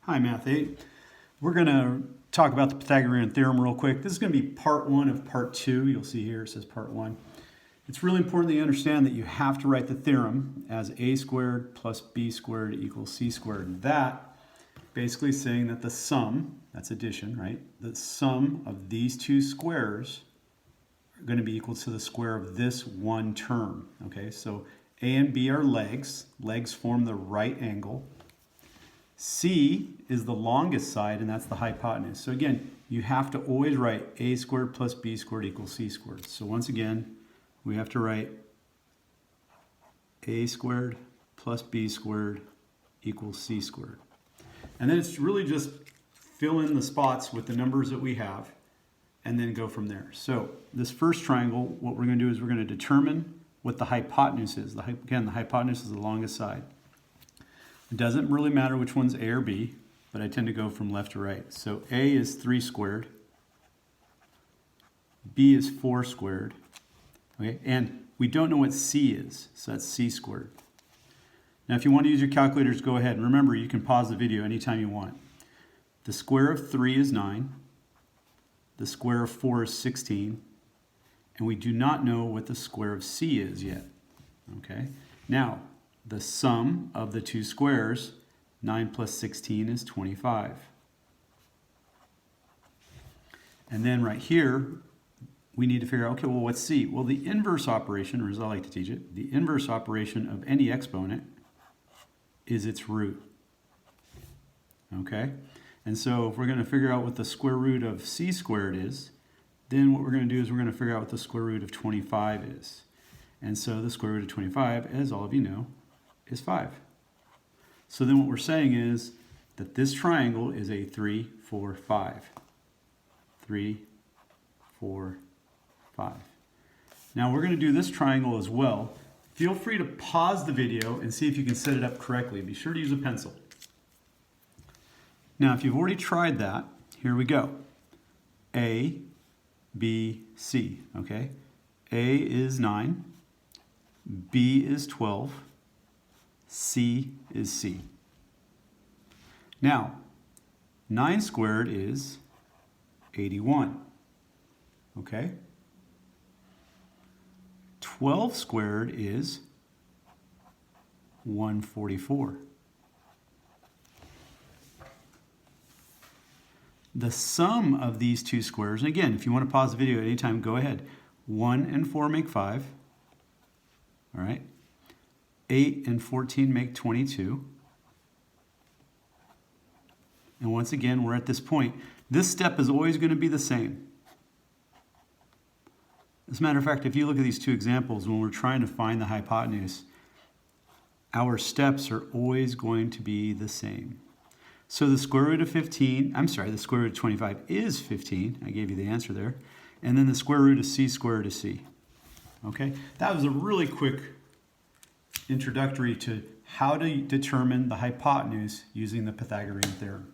Hi, Math 8. We're going to talk about the Pythagorean Theorem real quick. This is going to be part 1 of part 2. You'll see here it says part 1. It's really important that you understand that you have to write the theorem as a squared plus b squared equals c squared. That basically saying that the sum, that's addition, right? The sum of these two squares are going to be equal to the square of this one term. Okay, so a and b are legs. Legs form the right angle. C is the longest side, and that's the hypotenuse. So again, you have to always write a squared plus b squared equals c squared. So once again, we have to write a squared plus b squared equals c squared. And then it's really just fill in the spots with the numbers that we have and then go from there. So this first triangle, what we're going to do is we're going to determine what the hypotenuse is. Again, the hypotenuse is the longest side. It doesn't really matter which one's A or B, but I tend to go from left to right. So A is 3 squared, B is 4 squared, okay? And we don't know what C is, so that's C squared. Now if you want to use your calculators, go ahead. And remember, you can pause the video anytime you want. The square of 3 is 9, the square of 4 is 16, and we do not know what the square of C is yet, okay? Now, the sum of the two squares, 9 plus 16 is 25. And then right here, we need to figure out, okay, well, what's C? Well, the inverse operation, or as I like to teach it, the inverse operation of any exponent is its root. Okay? And so if we're going to figure out what the square root of C squared is, then what we're going to do is we're going to figure out what the square root of 25 is. And so the square root of 25, as all of you know, is 5. So then what we're saying is that this triangle is a 3, 4, 5. 3, 4, 5. Now we're going to do this triangle as well. Feel free to pause the video and see if you can set it up correctly. Be sure to use a pencil. Now if you've already tried that, here we go. A, B, C, okay? A is 9, B is 12, C is C. Now, 9 squared is 81, okay? 12 squared is 144. The sum of these two squares, and again, if you want to pause the video at any time, go ahead. 1 and 4 make 5, all right? 8 and 14 make 22. And once again, we're at this point. This step is always going to be the same. As a matter of fact, if you look at these two examples, when we're trying to find the hypotenuse, our steps are always going to be the same. So the square root of 15, the square root of 25 is 15. I gave you the answer there. And then the square root of c squared is c. Okay? That was a really quick introductory to how to determine the hypotenuse using the Pythagorean theorem.